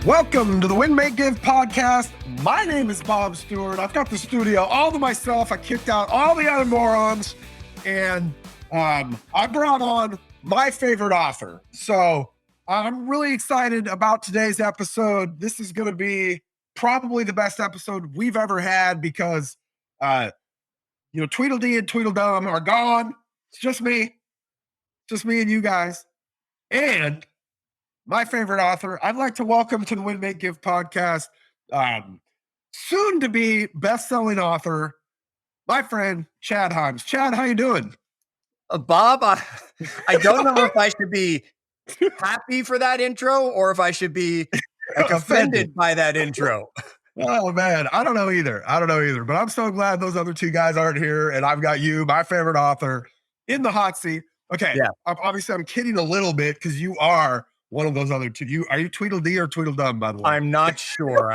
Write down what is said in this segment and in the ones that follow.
Welcome to the Win1 podcast. My name is Bob Stewart. I've got the studio all to myself. I kicked out all the other morons, and I brought on my favorite author. So I'm really excited about today's episode. This is going to be probably the best episode we've ever had because, Tweedledee and Tweedledum are gone. It's just me and you guys. And my favorite author, I'd like to welcome to the Win1 podcast, soon to be best-selling author, my friend Chad Hyams. Chad, how you doing? Bob, I don't know if I should be happy for that intro or if I should be offended by that intro. Oh man, I don't know either. But I'm so glad those other two guys aren't here, and I've got you, my favorite author, in the hot seat. Okay, yeah. Obviously I'm kidding a little bit because you are one of those other two. Are you Tweedledee or Tweedledum, by the way? I'm not sure.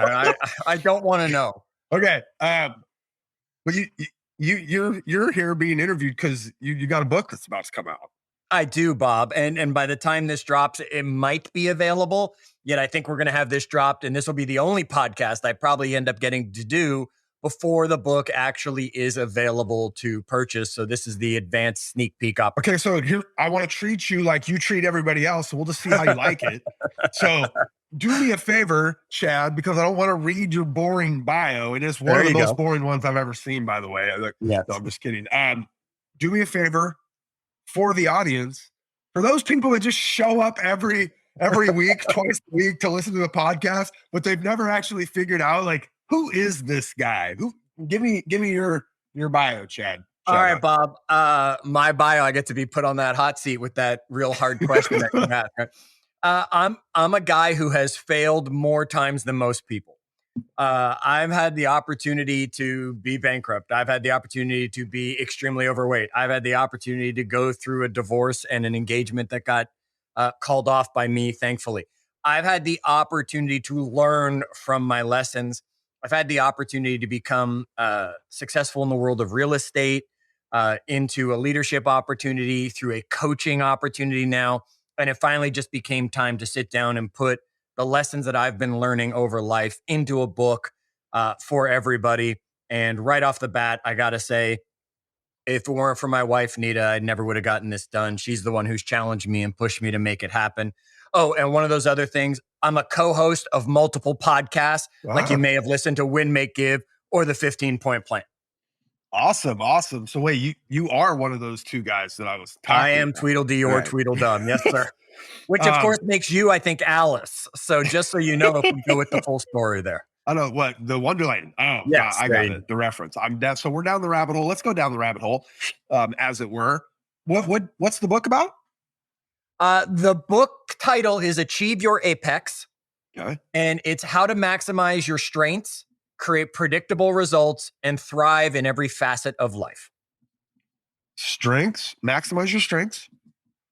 I don't want to know. Okay, but you're here being interviewed because you got a book that's about to come out. I do, Bob, and by the time this drops, it might be available. Yet I think we're going to have this dropped, and this will be the only podcast I probably end up getting to do before the book actually is available to purchase. So this is the advanced sneak peek opportunity. Okay, so here, I want to treat you like you treat everybody else. So we'll just see how you like it. So do me a favor, Chad, because I don't want to read your boring bio. It is one of the most boring ones I've ever seen, by the way. No, I'm just kidding. Do me a favor for the audience, for those people that just show up every week, twice a week to listen to the podcast, but they've never actually figured out, like, who is this guy? Give me your bio, Chad. All right, Bob. My bio, I get to be put on that hot seat with that real hard question that you asked. Right? I'm a guy who has failed more times than most people. I've had the opportunity to be bankrupt. I've had the opportunity to be extremely overweight. I've had the opportunity to go through a divorce and an engagement that got called off by me, thankfully. I've had the opportunity to learn from my lessons. I've had the opportunity to become successful in the world of real estate, into a leadership opportunity, through a coaching opportunity now. And it finally just became time to sit down and put the lessons that I've been learning over life into a book for everybody. And right off the bat, I got to say, if it weren't for my wife, Nita, I never would have gotten this done. She's the one who's challenged me and pushed me to make it happen. Oh, and one of those other things, I'm a co-host of multiple podcasts, like you may have listened to Win, Make, Give, or the 15-Point Plan. Awesome. So wait, you are one of those two guys that I was talking I am about. Tweedledee or Tweedledum. Yes, sir. Which, of course, makes you, I think, Alice. So just so you know, if we go with the full story there. I know what the Wonderland. Oh, yes, I got it. The reference. I'm dead. So we're down the rabbit hole. Let's go down the rabbit hole, as it were. What's the book about? The book title is Achieve Your Apex. Okay. And it's how to maximize your strengths, create predictable results, and thrive in every facet of life. Strengths, maximize your strengths.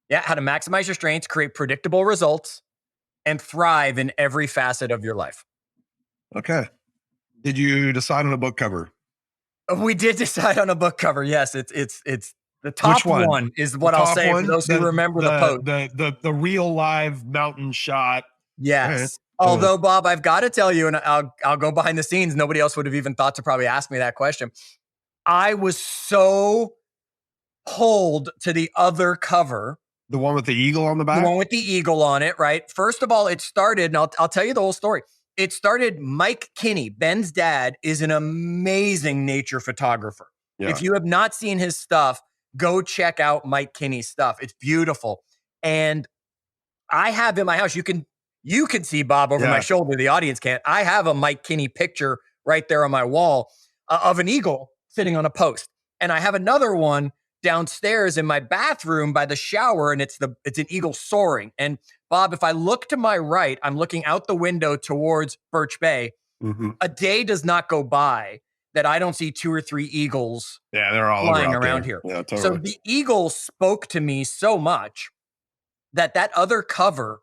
Yeah, how to maximize your strengths, create predictable results, and thrive in every facet of your life. Okay. Did you decide on a book cover? We did decide on a book cover. Yes, it's the top one is what I'll say for those who remember the post. The real live mountain shot. Yes. Right. Although, Bob, I've got to tell you, and I'll go behind the scenes. Nobody else would have even thought to probably ask me that question. I was so pulled to the other cover. The one with the eagle on the back? The one with the eagle on it, right? First of all, it started, and I'll tell you the whole story. It started, Mike Kinney, Ben's dad, is an amazing nature photographer. Yeah. If you have not seen his stuff, go check out Mike Kinney's stuff. It's beautiful. And I have in my house, you can see Bob over my shoulder. The audience can't. I have a Mike Kinney picture right there on my wall of an eagle sitting on a post. And I have another one downstairs in my bathroom by the shower, and it's an eagle soaring. And Bob, if I look to my right, I'm looking out the window towards Birch Bay. Mm-hmm. A day does not go by that I don't see 2 or 3 eagles they're all flying around here. Yeah, totally. So the eagle spoke to me so much that other cover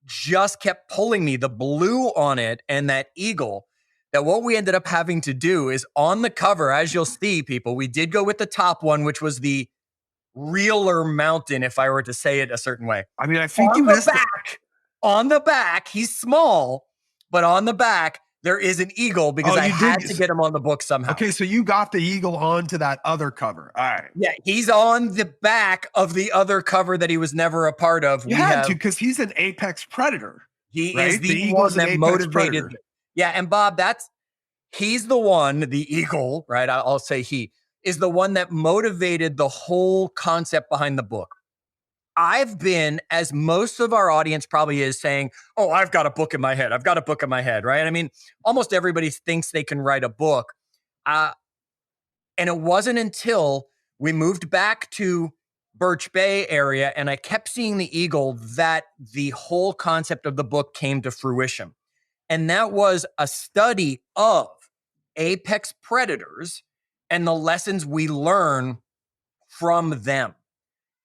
just kept pulling me, the blue on it and that eagle, that what we ended up having to do is on the cover, as you'll see, people, we did go with the top one, which was the realer mountain, if I were to say it a certain way. I mean, I think you missed on the back, he's small, but on the back, there is an eagle because I had to get him on the book somehow. Okay, so you got the eagle onto that other cover. All right. Yeah, he's on the back of the other cover that he was never a part of. You had to, because he's an apex predator. He right? is the one that motivated. Yeah, and Bob, he's the one, the eagle, right? I'll say he is the one that motivated the whole concept behind the book. I've been, as most of our audience probably is, saying, oh, I've got a book in my head. I've got a book in my head, right? I mean, almost everybody thinks they can write a book. And it wasn't until we moved back to Birch Bay area and I kept seeing the eagle that the whole concept of the book came to fruition. And that was a study of apex predators and the lessons we learn from them.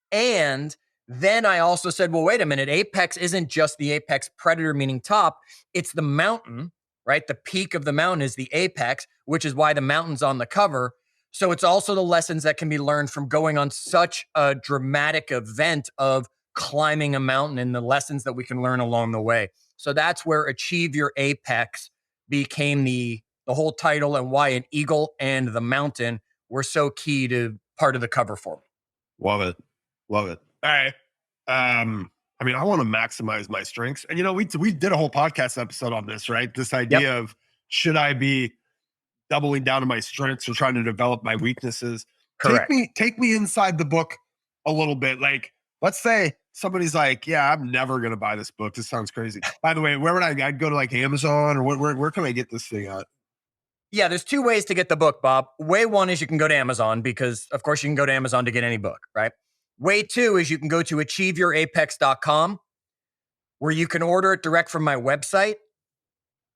And then I also said, well, wait a minute, apex isn't just the apex predator, meaning top, it's the mountain, right? The peak of the mountain is the apex, which is why the mountain's on the cover. So it's also the lessons that can be learned from going on such a dramatic event of climbing a mountain and the lessons that we can learn along the way. So that's where Achieve Your Apex became the whole title, and why an eagle and the mountain were so key to part of the cover for me. Love it. Love it. All right. I mean, I want to maximize my strengths. And, we did a whole podcast episode on this, right? This idea of, should I be doubling down on my strengths or trying to develop my weaknesses? Correct. Take me inside the book a little bit. Like, let's say somebody's like, yeah, I'm never going to buy this book. This sounds crazy. By the way, where would I'd go to, like Amazon, or where can I get this thing at? Yeah, there's two ways to get the book, Bob. Way one is you can go to Amazon, because of course you can go to Amazon to get any book, right? Way two is you can go to achieveyourapex.com, where you can order it direct from my website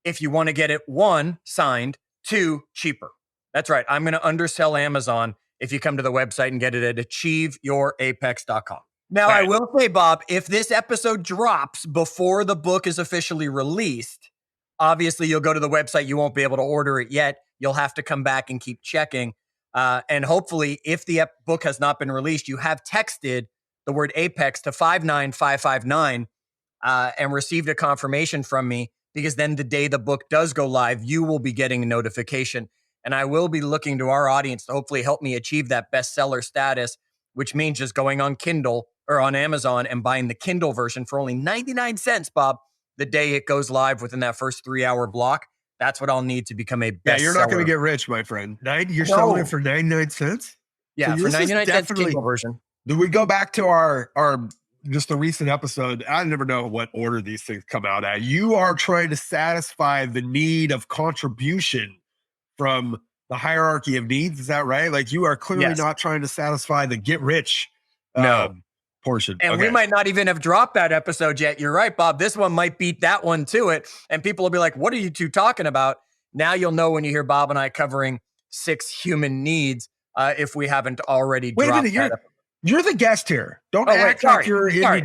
if you want to get it, one, signed, two, cheaper. That's right. I'm going to undersell Amazon if you come to the website and get it at achieveyourapex.com. Now, I will say, Bob, if this episode drops before the book is officially released, obviously you'll go to the website. You won't be able to order it yet. You'll have to come back and keep checking. And hopefully, if the book has not been released, you have texted the word Apex to 59559 and received a confirmation from me, because then the day the book does go live, you will be getting a notification. And I will be looking to our audience to hopefully help me achieve that bestseller status, which means just going on Kindle or on Amazon and buying the Kindle version for only 99 cents, Bob, the day it goes live within that first 3-hour block. That's what I'll need to become a bestseller. Yeah, you're not going to get rich, my friend. You're selling it for 99 cents? Yeah, so for 99 cents Kindle version. Do we go back to our just the recent episode? I never know what order these things come out at. You are trying to satisfy the need of contribution from the hierarchy of needs. Is that right? Like, you are clearly not trying to satisfy the get rich portion. And we might not even have dropped that episode yet. You're right, Bob. This one might beat that one to it. And people will be like, what are you two talking about? Now you'll know when you hear Bob and I covering 6 human needs, if we haven't already dropped that. You're the guest here. Don't act like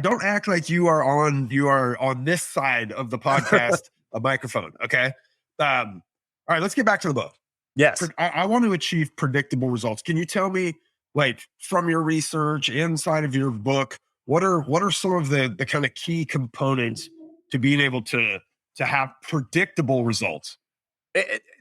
don't act like you are on this side of the podcast, a microphone. Okay. All right, let's get back to the book. Yes. I want to achieve predictable results. Can you tell me, like, from your research inside of your book, what are some of the kind of key components to being able to have predictable results?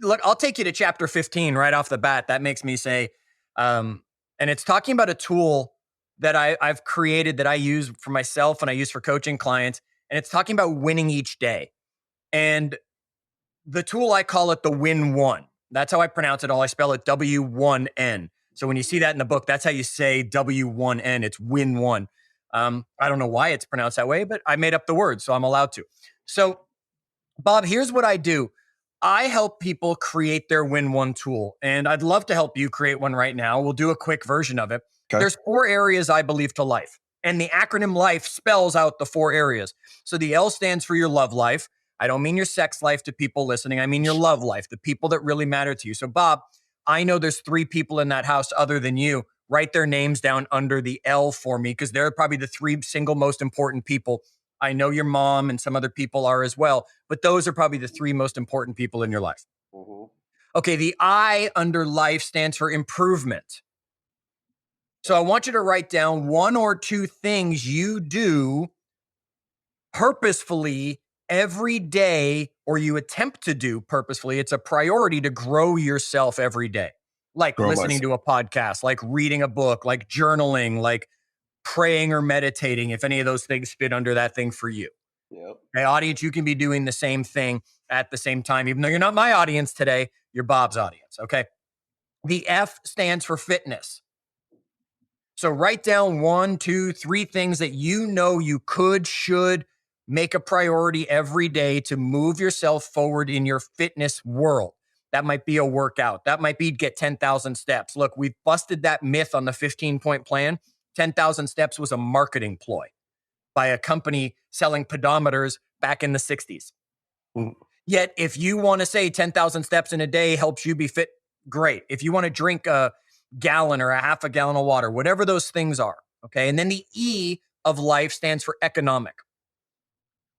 Look, I'll take you to chapter 15 right off the bat. That makes me say, and it's talking about a tool that I've created that I use for myself and I use for coaching clients. And it's talking about winning each day. And the tool, I call it the Win1. That's how I pronounce it all. I spell it W1N. So when you see that in the book, that's how you say W1N. It's Win1. I don't know why it's pronounced that way, but I made up the word, so I'm allowed to. So, Bob, here's what I do. I help people create their Win1 tool, and I'd love to help you create one right now. We'll do a quick version of it. Okay. There's 4 areas I believe to life, and the acronym LIFE spells out the 4 areas. So the L stands for your love life. I don't mean your sex life to people listening. I mean your love life, the people that really matter to you. So, Bob, I know there's 3 people in that house other than you. Write their names down under the L for me, because they're probably the 3 single most important people. I know your mom and some other people are as well, but those are probably the 3 most important people in your life. Mm-hmm. Okay, the I under life stands for improvement. So I want you to write down 1 or 2 things you do purposefully every day or you attempt to do purposefully, it's a priority to grow yourself every day. Like listening to a podcast, like reading a book, like journaling, like praying or meditating, if any of those things fit under that thing for you. Yep. Okay, audience, you can be doing the same thing at the same time, even though you're not my audience today, you're Bob's audience. Okay. The F stands for fitness. So write down 1, 2, 3 things that you know you should make a priority every day to move yourself forward in your fitness world. That might be a workout. That might be get 10,000 steps. Look, we've busted that myth on the 15-point plan. 10,000 steps was a marketing ploy by a company selling pedometers back in the 60s. Mm. Yet, if you want to say 10,000 steps in a day helps you be fit, great. If you want to drink a gallon or a half a gallon of water, whatever those things are, okay? And then the E of life stands for economic.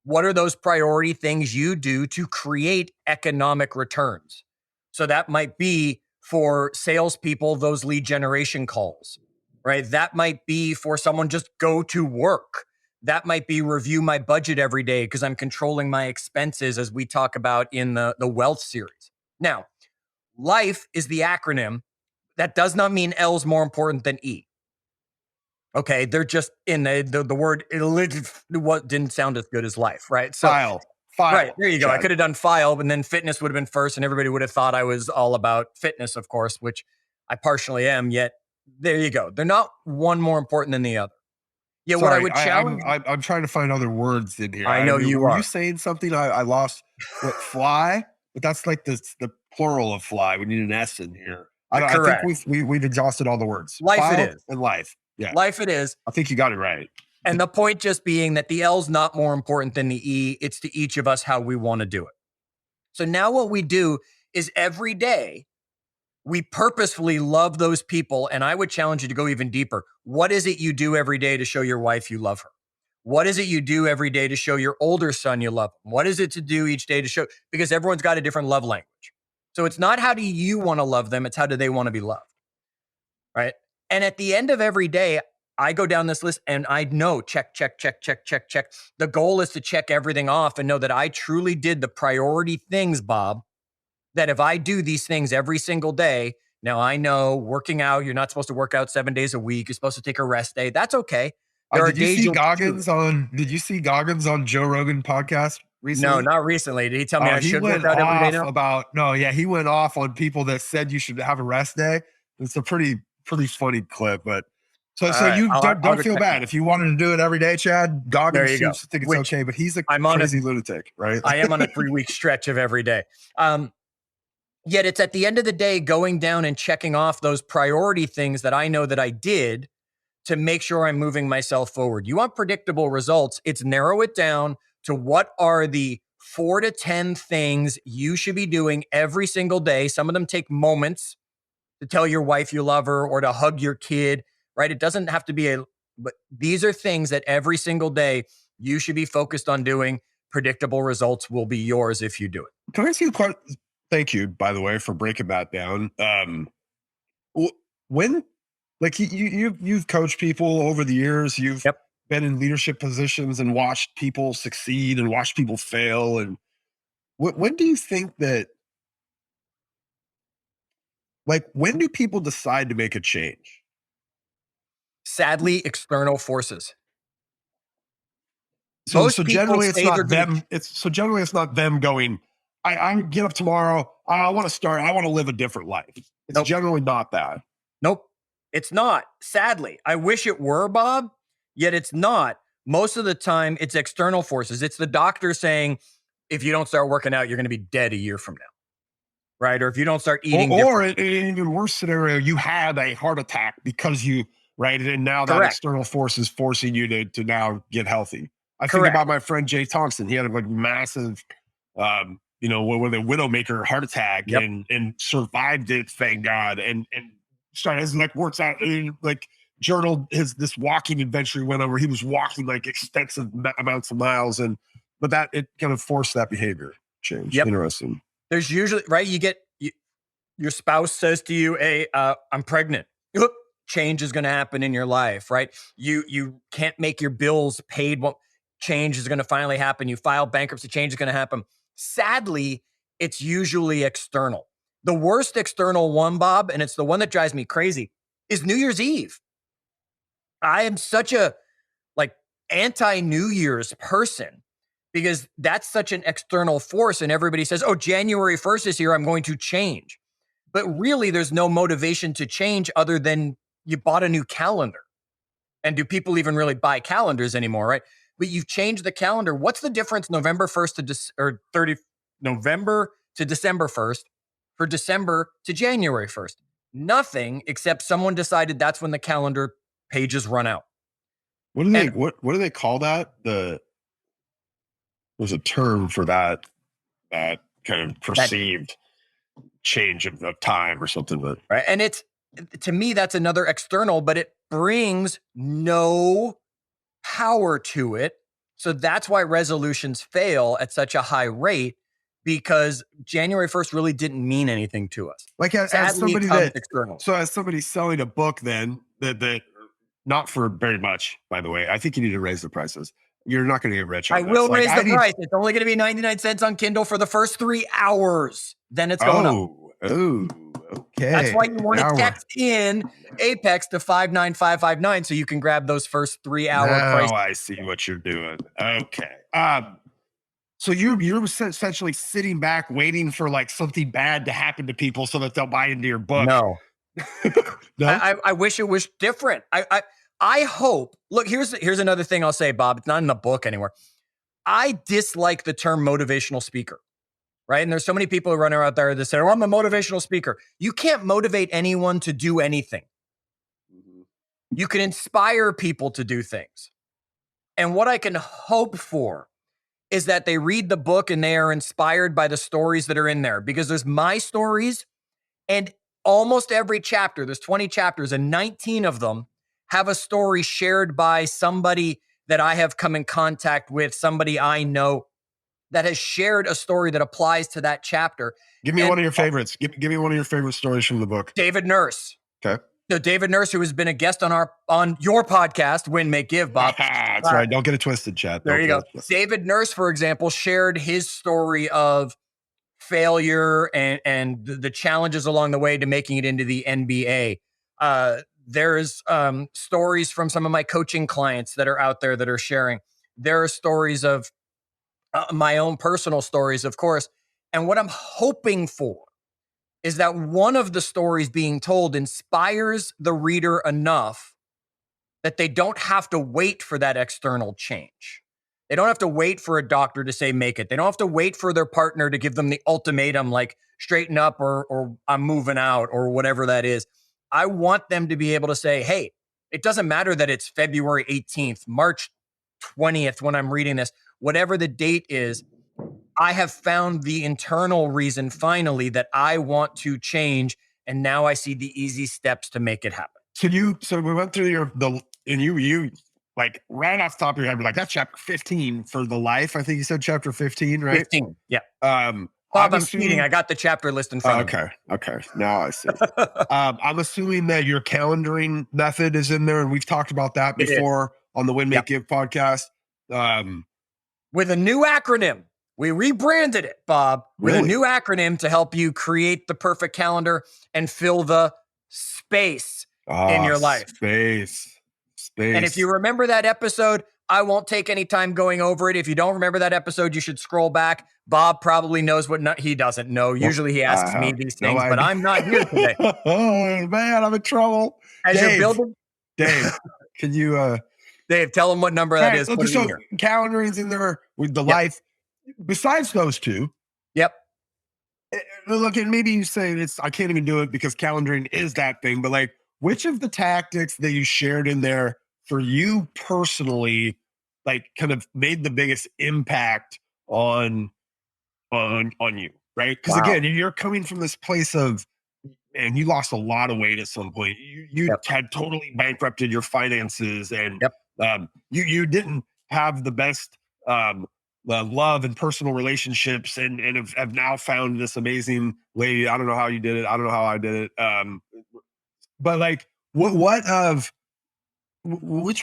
What are those priority things you do to create economic returns? So that might be for salespeople, those lead generation calls, right? That might be for someone just go to work. That might be review my budget every day because I'm controlling my expenses, as we talk about in the wealth series. Now, life is the acronym. That does not mean L is more important than E. Okay, they're just in the word. What didn't sound as good as life, right? So file. Right, there you go. Chad. I could have done file, but then fitness would have been first, and everybody would have thought I was all about fitness, of course, which I partially am. Yet there you go. They're not one more important than the other. Yeah, sorry, what I would challenge. I'm trying to find other words in here. I know you were are. You saying something? I lost what fly, but that's like the plural of fly. We need an S in here. I think we've exhausted all the words. Life File it is. and life. Yeah. Life it is. I think you got it right. And the point just being that the L's not more important than the E. It's to each of us how we want to do it. So now what we do is every day we purposefully love those people. And I would challenge you to go even deeper. What is it you do every day to show your wife you love her? What is it you do every day to show your older son you love him? What is it to do each day to show? Because everyone's got a different love language. So it's not how do you want to love them, it's how do they want to be loved, right? And at the end of every day, I go down this list and I know check. The goal is to check everything off and know that I truly did the priority things, Bob, that if I do these things every single day, now I know working out, you're not supposed to work out 7 days a week. You're supposed to take a rest day. That's okay. Did you see Goggins on Joe Rogan podcast recently? No, not recently. Did he tell me I should work out every day now? He went off on people that said you should have a rest day. It's a pretty funny clip, but so right. You don't feel bad if you wanted to do it every day, Chad. Goggins seems to think it's okay, but he's a crazy lunatic, right? I am on a 3-week stretch of every day. Yet it's at the end of the day going down and checking off those priority things that I know that I did to make sure I'm moving myself forward. You want predictable results, it's narrow it down to what are the 4 to 10 things you should be doing every single day. Some of them take moments to tell your wife you love her or to hug your kid, right? It doesn't have to be but these are things that every single day you should be focused on doing. Predictable results will be yours if you do it. Can I ask you a question? Thank you, by the way, for breaking that down. When, like you've coached people over the years, you've been in leadership positions and watched people succeed and watched people fail. And when do you think that, like, when do people decide to make a change? Sadly, external forces. So generally it's not them. Generally it's not them going, I get up tomorrow. I want to live a different life. It's generally not that. Nope. It's not. Sadly, I wish it were, Bob, yet it's not. Most of the time it's external forces. It's the doctor saying, if you don't start working out, you're going to be dead a year from now. Right. Or if you don't start eating. Or in an even worse scenario, you had a heart attack because right. And now that external force is forcing you to now get healthy. I think about my friend Jay Thompson. He had a massive, with a widowmaker heart attack and survived it, thank God. And started his works out and journaled this walking adventure he went on where he was walking extensive amounts of miles but that it kind of forced that behavior change. Interesting. There's usually your spouse says to you, "Hey, I'm pregnant." Change is going to happen in your life, right? You can't make your bills paid. Change is going to finally happen. You file bankruptcy, change is going to happen. Sadly, it's usually external. The worst external one, Bob, and it's the one that drives me crazy, is New Year's Eve. I am such a like anti New Year's person because that's such an external force. And everybody says, oh, January 1st is here. I'm going to change. But really, there's no motivation to change other than you bought a new calendar. And do people even really buy calendars anymore, right? But you've changed the calendar. What's the difference November 1st or 30 November to December 1st for December to January 1st? Nothing except someone decided that's when the calendar pages run out. What do they call that? There's a term for that kind of perceived change of time or something. But right. And it's, to me, that's another external, but it brings no power to it. So that's why resolutions fail at such a high rate, because January 1st really didn't mean anything to us. Like as somebody as somebody selling a book, then that not for very much, by the way. I think you need to raise the prices. You're not going to get rich. I will raise the price. It's only going to be 99 cents on Kindle for the first 3 hours. Then it's going up. Oh, okay. That's why you want to text in Apex to 59559 so you can grab those first 3 hour prices. Oh, I see what you're doing. Okay. So you're essentially sitting back waiting for like something bad to happen to people so that they'll buy into your book. No. No? I wish it was different. I hope. Look, here's another thing I'll say, Bob. It's not in the book anywhere. I dislike the term motivational speaker. Right. And there's so many people who run out there that say, oh, I'm a motivational speaker. You can't motivate anyone to do anything. You can inspire people to do things. And what I can hope for is that they read the book and they are inspired by the stories that are in there, because there's my stories, and almost every chapter, there's 20 chapters, and 19 of them have a story shared by somebody that I have come in contact with, somebody I know that has shared a story that applies to that chapter. Give me one of your favorites. Give me one of your favorite stories from the book. David Nurse. Okay. So David Nurse, who has been a guest on your podcast, Win, Make, Give, Bob. That's right. Don't get it twisted, Chad. There you go. David Nurse, for example, shared his story of failure and the challenges along the way to making it into the NBA. There's stories from some of my coaching clients that are out there that are sharing. There are stories of my own personal stories, of course. And what I'm hoping for is that one of the stories being told inspires the reader enough that they don't have to wait for that external change. They don't have to wait for a doctor to say, make it. They don't have to wait for their partner to give them the ultimatum, like straighten up or I'm moving out or whatever that is. I want them to be able to say, hey, it doesn't matter that it's February 18th, March 20th when I'm reading this, whatever the date is, I have found the internal reason finally that I want to change. And now I see the easy steps to make it happen. So we went through you like right off the top of your head, like that's chapter 15 for the life. I think you said chapter 15, right? 15. Yeah. Bob, I'm speeding. I got the chapter list in front of me. Okay. Now I see. I'm assuming that your calendaring method is in there, and we've talked about that before on the Win, Make, Give podcast. With a new acronym. We rebranded it, Bob, with a new acronym to help you create the perfect calendar and fill the space in your life. Space. And if you remember that episode, I won't take any time going over it. If you don't remember that episode, you should scroll back. Bob probably knows he doesn't know. Usually he asks me these things, but I'm not here today. Oh, man, I'm in trouble. You're building. Dave, can you... Dave, tell them what number that is. So calendaring's in there with the life. Besides those two. Yep. Look, and maybe you say I can't even do it because calendaring is that thing, but like, which of the tactics that you shared in there for you personally, like kind of made the biggest impact on you, right? Because again, you're coming from this place of, and you lost a lot of weight at some point. You had totally bankrupted your finances, and you didn't have the best love and personal relationships, and have now found this amazing lady. I don't know how you did it. I don't know how I did it. But like, which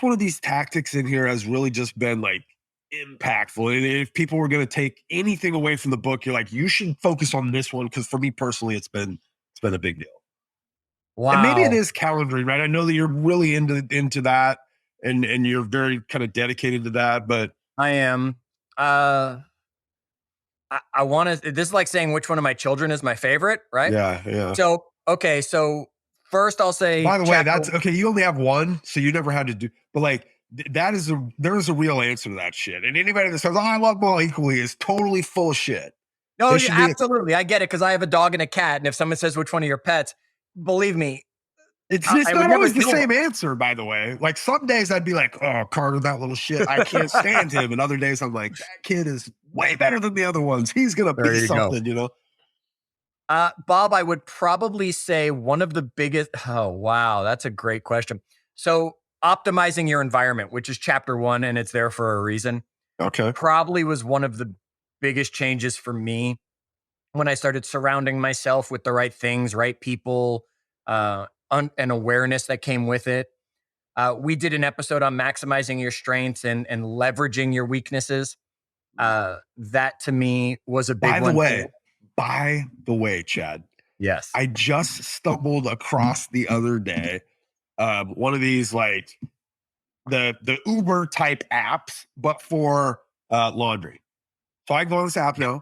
one of these tactics in here has really just been like impactful. And if people were going to take anything away from the book, you're like, you should focus on this one because for me personally, it's been a big deal. And maybe it Wow. is calendaring, right? I know that you're really into that, and you're very kind of dedicated to that. But I am. Uh, I want to. This is like saying which one of my children is my favorite, right? yeah, yeah. So okay, so first I'll say By the way, chapter. that's okay. You only have one, so you never had to do. But like that is there is a real answer to that shit. And anybody that says, "Oh, I love them all equally," is totally full of shit. No, They yeah, should be. absolutely, I get it because I have a dog and a cat, and if someone says which one of your pets, believe me, It's I would not never always the kill one. same answer, by the way. Like some days I'd be like, "Oh, Carter, that little shit, I can't stand him," and other days I'm like, "That kid is way better than the other ones. He's gonna There be you go. something," you know. Bob, I would probably say one of the biggest. Oh, wow. That's a great question. So, optimizing your environment, which is chapter one, and it's there for a reason, Okay. probably was one of the biggest changes for me when I started surrounding myself with the right things, right people, and awareness that came with it. We did an episode on maximizing your strengths and leveraging your weaknesses. That to me was a big By the one. way, by the way, Chad, Yes. I just stumbled across the other day one of these like the Uber type apps, but for laundry. So I go on this app now.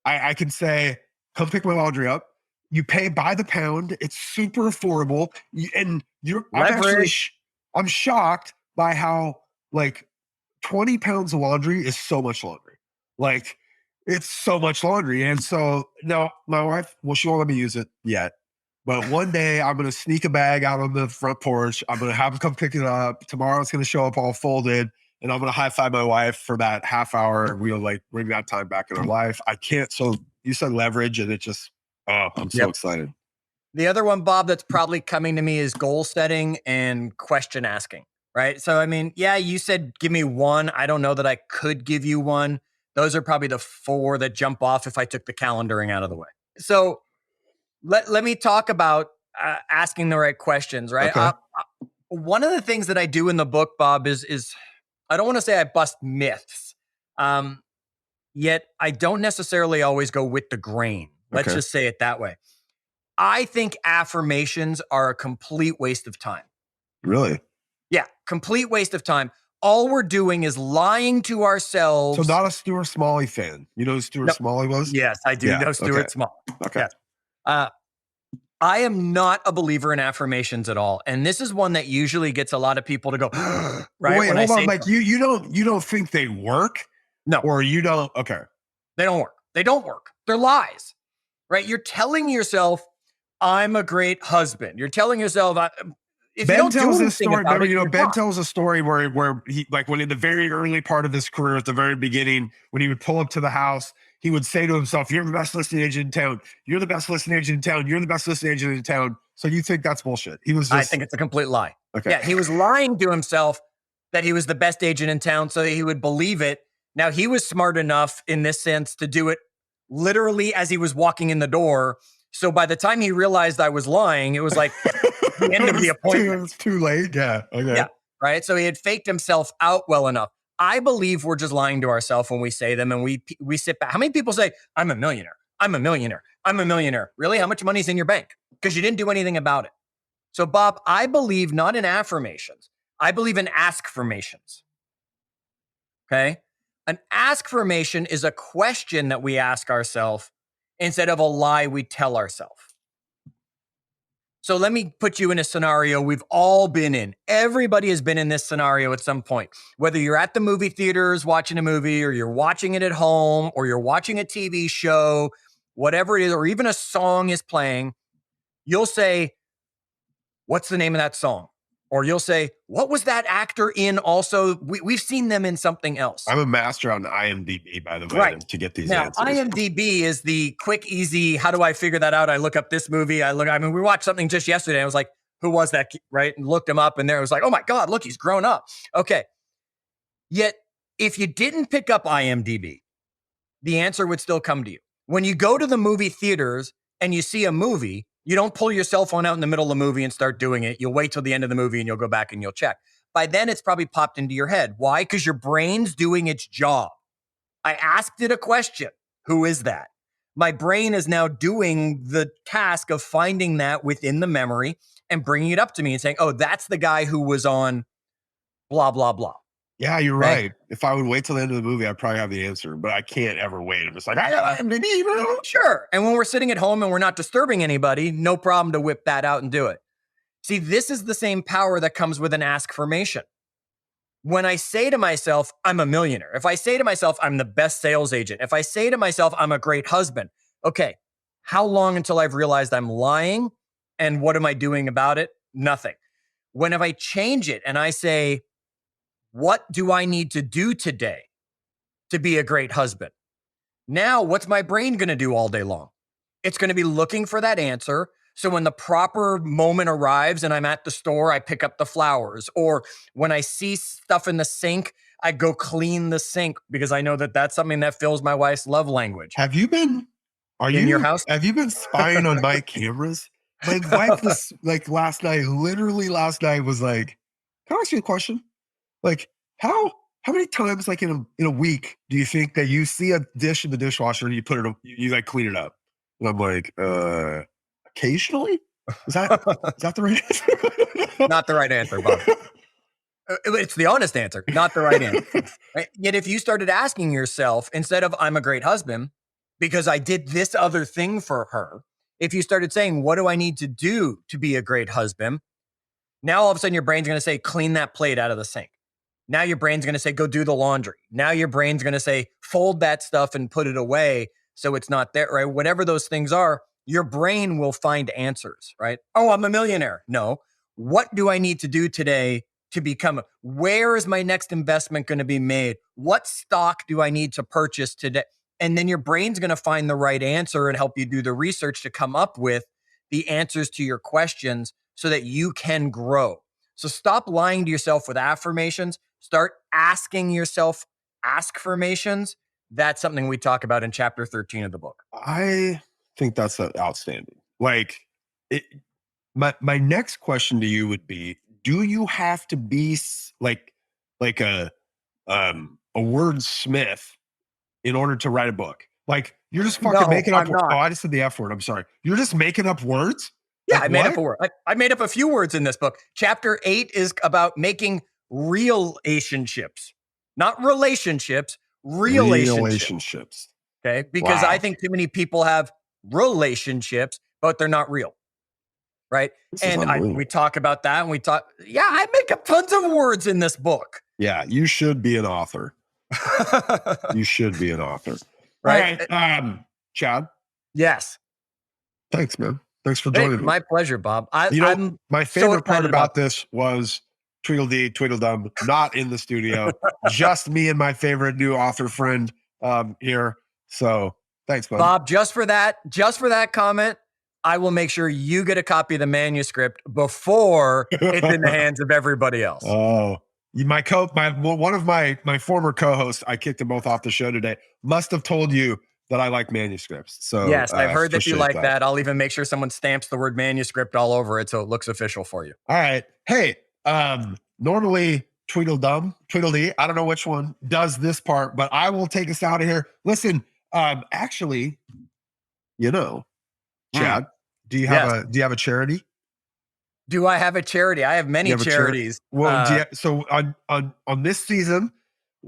I can say, "Come pick my laundry up." You pay by the pound. It's super affordable, and you're. Leverage. I'm shocked by how like 20 pounds of laundry is so much laundry. Like it's so much laundry. And so now my wife, well, she won't let me use it yet. But one day I'm gonna sneak a bag out on the front porch. I'm gonna have them come pick it up. Tomorrow it's gonna show up all folded. And I'm gonna high five my wife for that half hour. And we'll like bring that time back in our life. I can't. So you said leverage, and it just I'm so Yep. excited. The other one, Bob, that's probably coming to me is goal setting and question asking, right? So, I mean, yeah, you said give me one. I don't know that I could give you one. Those are probably the four that jump off if I took the calendaring out of the way. So, let me talk about asking the right questions, right? Okay. One of the things that I do in the book, Bob, is I don't want to say I bust myths, um, yet I don't necessarily always go with the grain. Let's Okay. just say it that way. I think affirmations are a complete waste of time. Really? Yeah, complete waste of time. All we're doing is lying to ourselves. So not a Stuart Smalley fan. You know who Stuart No. Smalley was? Yes, I do Yeah, know Stuart okay. Small. Okay. Yes. Uh, I am not a believer in affirmations at all. And this is one that usually gets a lot of people to go, right? Wait, When I hold on. say Like you don't think they work, no, or you don't? Okay. they don't work. They don't work. They're lies, right? You're telling yourself, I'm a great husband. You're telling yourself, if you Ben don't do tells this anything story. about Remember, it, you're Ben not. tells a story where he like when in the very early part of his career, at the very beginning, when he would pull up to the house, he would say to himself, "You're the best listing agent in town. You're the best listing agent in town. You're the best listing agent in town." So you think that's bullshit? He was I just think it's a complete lie. okay. Yeah, he was lying to himself that he was the best agent in town so that he would believe it. Now, he was smart enough in this sense to do it literally as he was walking in the door. So by the time he realized I was lying, it was like the end of the appointment. It's too late. Yeah. Okay. Yeah, right. So he had faked himself out well enough. I believe we're just lying to ourselves when we say them and we sit back. How many people say, I'm a millionaire? I'm a millionaire. I'm a millionaire. Really? How much money's in your bank? Because you didn't do anything about it. So, Bob, I believe not in affirmations. I believe in ask-formations. Okay? An ask-formation is a question that we ask ourselves instead of a lie we tell ourselves. So let me put you in a scenario we've all been in. Everybody has been in this scenario at some point. Whether you're at the movie theaters watching a movie, or you're watching it at home, or you're watching a TV show, whatever it is, or even a song is playing, you'll say, what's the name of that song? Or you'll say, what was that actor in also? We've seen them in something else. I'm a master on IMDb, by the way, Right. to get these Now, answers. IMDb is the quick, easy, how do I figure that out? I look up this movie. We watched something just yesterday. I was like, who was that? Right. And looked him up and there it was like, oh my God, look, he's grown up. Okay. Yet if you didn't pick up IMDb, the answer would still come to you. When you go to the movie theaters and you see a movie, you don't pull your cell phone out in the middle of the movie and start doing it. You'll wait till the end of the movie and you'll go back and you'll check. By then, it's probably popped into your head. Why? Because your brain's doing its job. I asked it a question. Who is that? My brain is now doing the task of finding that within the memory and bringing it up to me and saying, oh, that's the guy who was on blah, blah, blah. Yeah, you're right. If I would wait till the end of the movie, I'd probably have the answer, but I can't ever wait. I'm just like, sure. And when we're sitting at home and we're not disturbing anybody, no problem to whip that out and do it. See, this is the same power that comes with an askfirmation. When I say to myself, I'm a millionaire, if I say to myself, I'm the best sales agent, if I say to myself, I'm a great husband, okay, how long until I've realized I'm lying? And what am I doing about it? Nothing. When if I change it and I say, what do I need to do today to be a great husband? Now, what's my brain going to do all day long? It's going to be looking for that answer. So when the proper moment arrives and I'm at the store, I pick up the flowers. Or when I see stuff in the sink, I go clean the sink because I know that that's something that fills my wife's love language. Have you been in your house? Have you been spying on my cameras? My wife was like literally last night was like, can I ask you a question? Like, how many times like in a week do you think that you see a dish in the dishwasher and you put it, you like clean it up? And I'm like, occasionally? Is that the right answer? Not the right answer, Bob. It's the honest answer, not the right answer. Right? Yet if you started asking yourself, instead of I'm a great husband, because I did this other thing for her, if you started saying, what do I need to do to be a great husband? Now all of a sudden your brain's going to say, clean that plate out of the sink. Now your brain's going to say, go do the laundry. Now your brain's going to say, fold that stuff and put it away so it's not there, right? Whatever those things are, your brain will find answers, right? Oh, I'm a millionaire. No. What do I need to do today to become? Where is my next investment going to be made? What stock do I need to purchase today? And then your brain's going to find the right answer and help you do the research to come up with the answers to your questions so that you can grow. So stop lying to yourself with affirmations. Start asking yourself askformations. That's something we talk about in chapter 13 of the book. I think that's outstanding. Like, my next question to you would be: do you have to be like a wordsmith in order to write a book? Like, you're just fucking making up. Oh, I just said the F word. I'm sorry. You're just making up words. Yeah, like, I made up a word. I made up a few words in this book. Chapter 8 is about making relationships, not relationships. Relationships. Okay, because I think too many people have relationships, but they're not real. Right. And we talk about that and I make up tons of words in this book. Yeah, you should be an author. You should be an author. Right. Chad? Yes. Thanks, man. Thanks for joining me. My pleasure, Bob. My favorite part about this was Tweedledee, Tweedledum, not in the studio, just me and my favorite new author friend here. So thanks, bud. Bob, just for that comment, I will make sure you get a copy of the manuscript before it's in the hands of everybody else. Oh, one of my former co-hosts, I kicked them both off the show today, must have told you that I like manuscripts. So yes, I've heard that you like that. I'll even make sure someone stamps the word manuscript all over it so it looks official for you. All right. Hey, normally Tweedledum, Tweedledee, I don't know which one does this part, but I will take us out of here. Listen, actually, Chad, do you have a charity? Do I have a charity? I have many charities. Well, so on this season,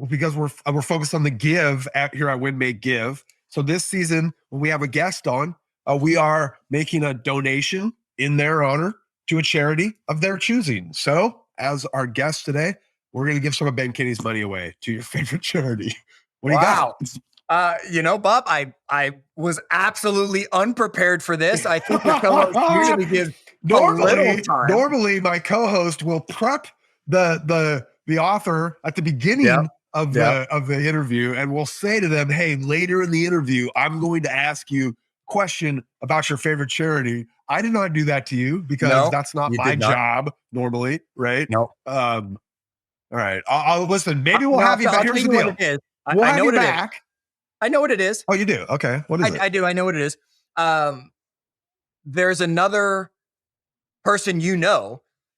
because we're focused on the give here at Win Make Give. So this season, when we have a guest on, we are making a donation in their honor to a charity of their choosing. So as our guest today, we're going to give some of Ben Kinney's money away to your favorite charity. What do you got? Bob, I was absolutely unprepared for this. I think your co-host usually gives a little time. Normally, my co-host will prep the author at the beginning of the interview, and we'll say to them, "Hey, later in the interview, I'm going to ask you a question about your favorite charity." I did not do that to you because that's not my job normally, right? No. All right. I'll listen. Maybe we'll have you back. Here's the deal. What it is. We'll have you back. I know what it is. Oh, you do? Okay. What is it? I do. I know what it is. There's another person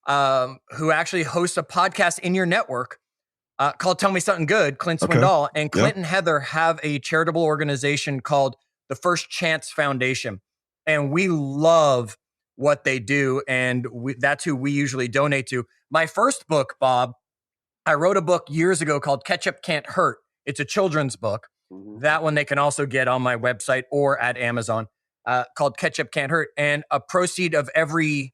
who actually hosts a podcast in your network called Tell Me Something Good, Clint Swindoll. And Clint and Heather have a charitable organization called the First Chance Foundation. And we love what they do. And that's who we usually donate to. My first book, Bob, I wrote a book years ago called Ketchup Can't Hurt. It's a children's book. That one they can also get on my website or at Amazon, called Ketchup Can't Hurt. And a proceed of every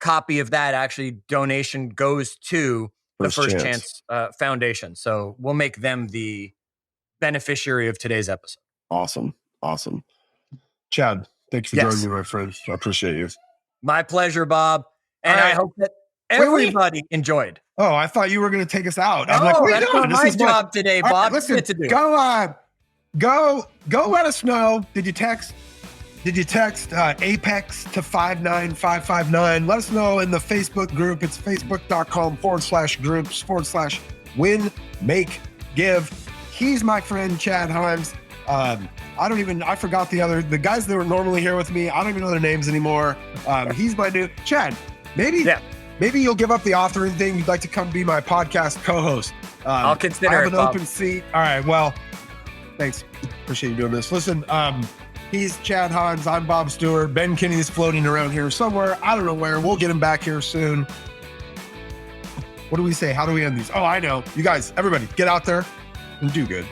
copy of that actually donation goes to the First Chance Foundation. So we'll make them the beneficiary of today's episode. Awesome. Chad, thanks for joining me, my friend. I appreciate you. My pleasure, Bob. And I hope that everybody enjoyed. Oh, I thought you were going to take us out. I'm that's not my job today, Bob. Right, listen, go let us know. Did you text Apex to 59559? Let us know in the Facebook group. It's facebook.com/groups/win, make, give. He's my friend, Chad Hyams. I forgot the guys that were normally here with me. I don't even know their names anymore. He's my new Chad. Maybe you'll give up the authoring thing. You'd like to come be my podcast co-host. I'll consider I have it, an Bob. open seat. All right. Well, thanks. Appreciate you doing this. Listen, he's Chad Hyams. I'm Bob Stewart. Ben Kinney is floating around here somewhere. I don't know where. We'll get him back here soon. What do we say? How do we end these? Oh, I know. You guys, everybody, get out there and do good.